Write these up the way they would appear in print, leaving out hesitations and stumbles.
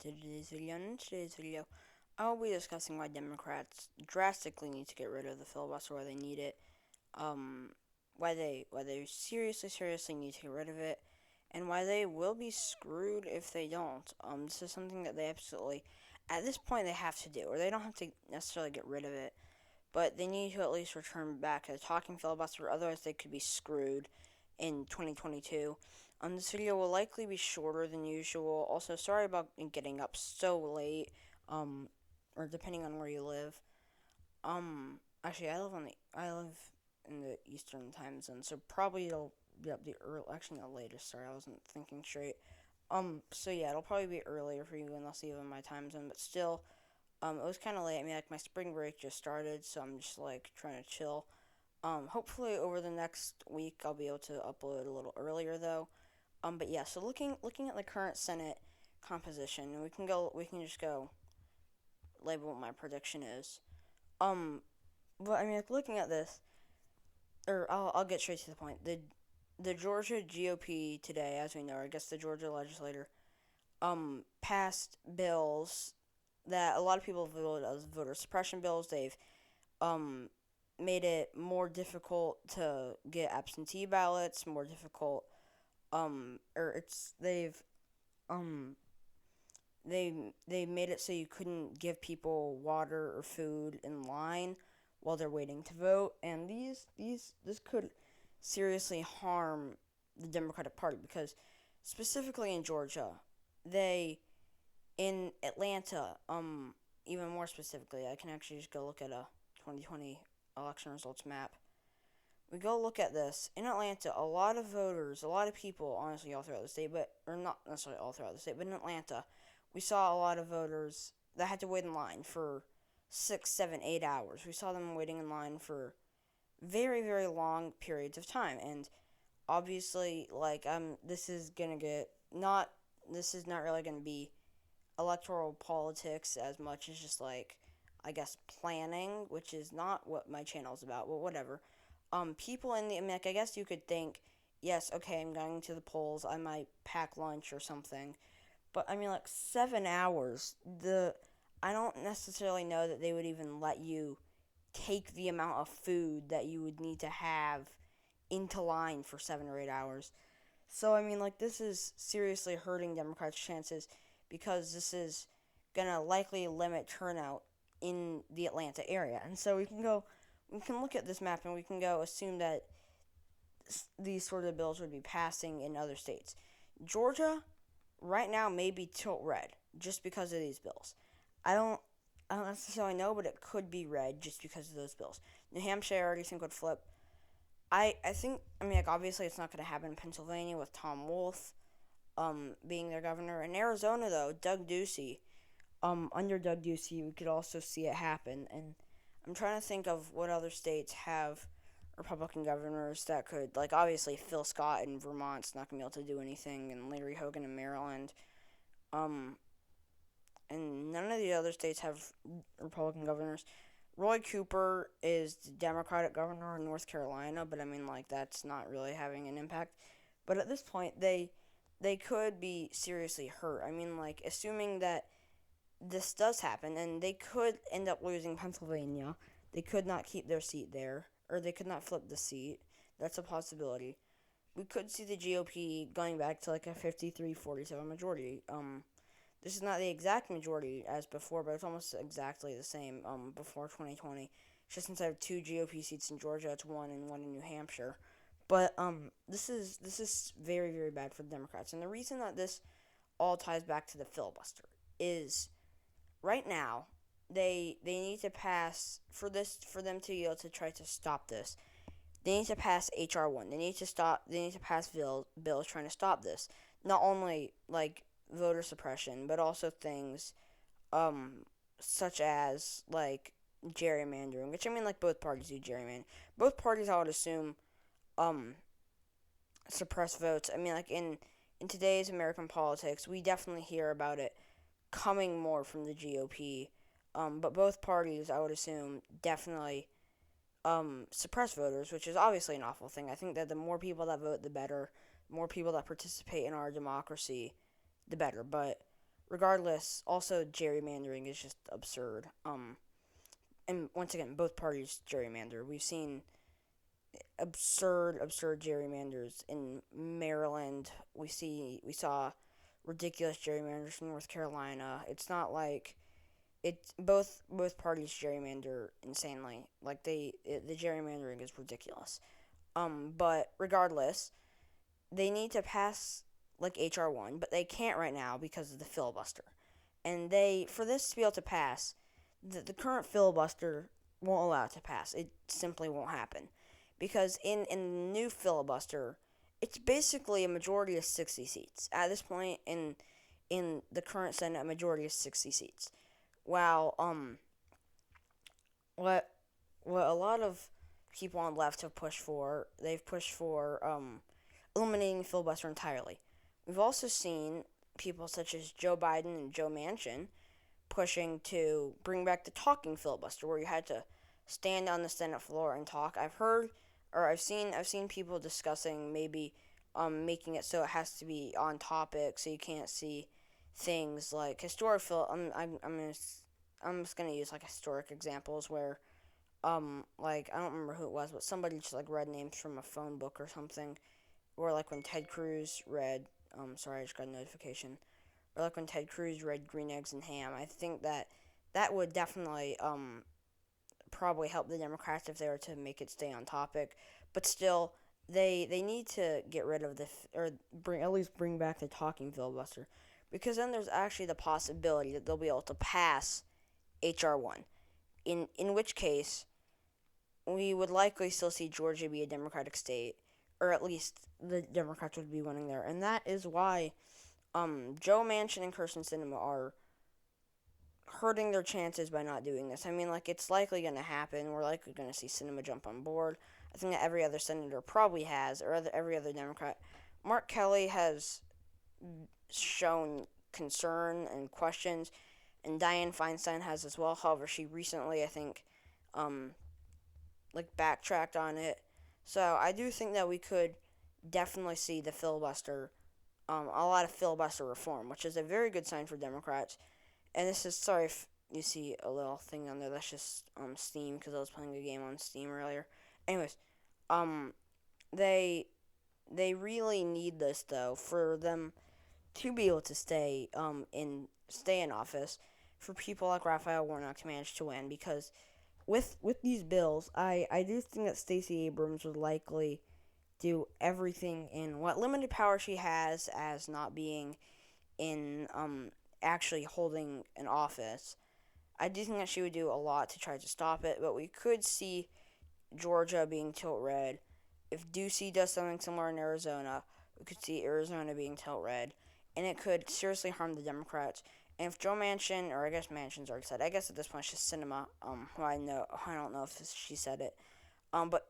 to today's video. And in today's video, I'll be discussing why Democrats drastically need to get rid of the filibuster, why they need it, um, why they seriously need to get rid of it, and why they will be screwed if they don't. This is something that they absolutely, at this point, they have to do, or they don't have to necessarily get rid of it, but they need to at least return back to the talking filibuster, otherwise they could be screwed in 2022. This video will likely be shorter than usual. Also, sorry about getting up so late, or depending on where you live. Actually, I live in the Eastern time zone, so probably it'll be up the early, actually not latest. Sorry, I wasn't thinking straight. So yeah, it'll probably be earlier for you unless you live in my time zone, but still, it was kind of late. I mean, like my spring break just started, so I'm just like trying to chill. Hopefully over the next week I'll be able to upload a little earlier though. But yeah, so looking at the current Senate composition, and we can just go label what my prediction is. Um, but I mean, like, looking at this, or I'll get straight to the point. The Georgia GOP today, as we know, or I guess the Georgia legislator, passed bills that a lot of people voted as voter suppression bills. They've um made it more difficult to get absentee ballots, more difficult or it's um they made it so you couldn't give people water or food in line while they're waiting to vote, and this could seriously harm the Democratic Party because specifically in Georgia, they in Atlanta, even more specifically, I can actually just go look at a 2020 election results map. We go look at this in Atlanta. A lot of voters, a lot of people, honestly, all throughout the state, but or not necessarily all throughout the state, but in Atlanta, we saw a lot of voters that had to wait in line for 6, 7, 8 hours. We saw them waiting in line for very long periods of time, and obviously, like this is gonna get not. This is not really gonna be electoral politics as much as just like I guess planning, which is not what my channel is about, but whatever. People in the I mean, like, I guess you could think, yes, okay, I'm going to the polls, I might pack lunch or something, but I mean, like, 7 hours. The I don't necessarily know that they would even let you take the amount of food that you would need to have into line for 7 or 8 hours. So I mean, like, this is seriously hurting Democrats' chances because this is gonna likely limit turnout in the Atlanta area. And so we can look at this map and we can go assume that these sort of bills would be passing in other states. Georgia, right now, may be tilt red just because of these bills. I don't I don't necessarily know, but it could be red just because of those bills. New Hampshire, I already think would flip. I think, I mean, like, obviously it's not going to happen in Pennsylvania with Tom Wolf being their governor. In Arizona, though, Doug Ducey, under Doug Ducey, we could also see it happen. And I'm trying to think of what other states have Republican governors that could, like, obviously Phil Scott in Vermont's not going to be able to do anything, and Larry Hogan in Maryland. Um, and none of the other states have Republican governors. Roy Cooper is the Democratic governor in North Carolina, but I mean, like, that's not really having an impact. But at this point, they could be seriously hurt. I mean, like, assuming that this does happen, and they could end up losing Pennsylvania. They could not keep their seat there, or they could not flip the seat. That's a possibility. We could see the GOP going back to like a 53-47 majority. This is not the exact majority as before, but it's almost exactly the same before 2020. Just instead of two GOP seats in Georgia, it's one and one in New Hampshire. But this is very bad for the Democrats, and the reason that this all ties back to the filibuster is right now they need to pass for them to be able to try to stop this. They need to pass HR 1. They need to pass bills trying to stop this. Not only like voter suppression, but also things um such as like gerrymandering, which I mean, like, both parties do gerrymandering. Both parties, I would assume, um suppress votes. I mean, like, in today's American politics, we definitely hear about it coming more from the GOP. But both parties, I would assume, definitely suppress voters, which is obviously an awful thing. I think that the more people that vote, the better. The more people that participate in our democracy, the better. But regardless, also gerrymandering is just absurd. And once again, both parties gerrymander. We've seen absurd gerrymanders in Maryland. We saw ridiculous gerrymanders in North Carolina. It's not like it's both parties gerrymander insanely. Like the gerrymandering is ridiculous. But regardless, they need to pass like HR1, but they can't right now because of the filibuster. And for this to be able to pass, the current filibuster won't allow it to pass. It simply won't happen. Because in the new filibuster, it's basically a majority of 60 seats. At this point in the current Senate, a majority of 60 seats. While what a lot of people on the left have pushed for, they've pushed for eliminating filibuster entirely. We've also seen people such as Joe Biden and Joe Manchin pushing to bring back the talking filibuster, where you had to stand on the Senate floor and talk. I've seen people discussing maybe making it so it has to be on topic, so you can't see things like historic. I'm just gonna use like historic examples where like I don't remember who it was, but somebody just like read names from a phone book or something, or like when Ted Cruz read. Sorry, I just got a notification. Or like when Ted Cruz read Green Eggs and Ham. I think that would definitely probably help the Democrats if they were to make it stay on topic. But still, they need to get rid of or at least bring back the talking filibuster, because then there's actually the possibility that they'll be able to pass HR1. In which case, we would likely still see Georgia be a Democratic state, or at least the Democrats would be winning there, and that is why Joe Manchin and Kirsten Sinema are hurting their chances by not doing this. I mean, like, it's likely going to happen. We're likely going to see Sinema jump on board. I think that every other senator probably has, or every other Democrat. Mark Kelly has shown concern and questions, and Dianne Feinstein has as well. However, she recently, I think, like, backtracked on it. So I do think that we could definitely see the filibuster, a lot of filibuster reform, which is a very good sign for Democrats. And this is, sorry if you see a little thing on there, that's just Steam, because I was playing a game on Steam earlier. Anyways, they really need this though for them to be able to stay in office, for people like Raphael Warnock to manage to win, because with these bills, I do think that Stacey Abrams would likely do everything in what limited power she has as not being in actually holding an office. I do think that she would do a lot to try to stop it, but we could see Georgia being tilt red. If Ducey does something similar in Arizona, we could see Arizona being tilt red, and it could seriously harm the Democrats. And if Joe Manchin, or I guess Manchin's already said, I guess at this point it's just Sinema, who I don't know if she said it, but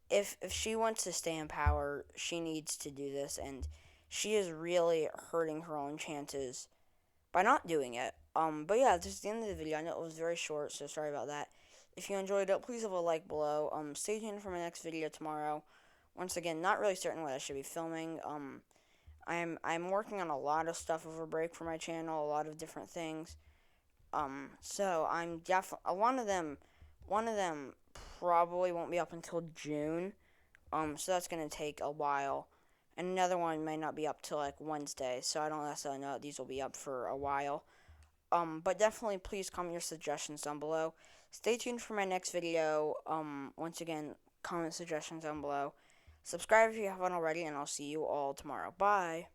if she wants to stay in power, she needs to do this, and she is really hurting her own chances by not doing it. But yeah, this is the end of the video. I know it was very short, so sorry about that. If you enjoyed it, please leave a like below. Stay tuned for my next video tomorrow. Once again, not really certain what I should be filming. I'm working on a lot of stuff over break for my channel, a lot of different things. So I'm definitely one of them probably won't be up until June. So that's gonna take a while. And another one might not be up till like Wednesday, so I don't necessarily know that these will be up for a while. But definitely please comment your suggestions down below. Stay tuned for my next video. Once again, comment suggestions down below. Subscribe if you haven't already, and I'll see you all tomorrow. Bye.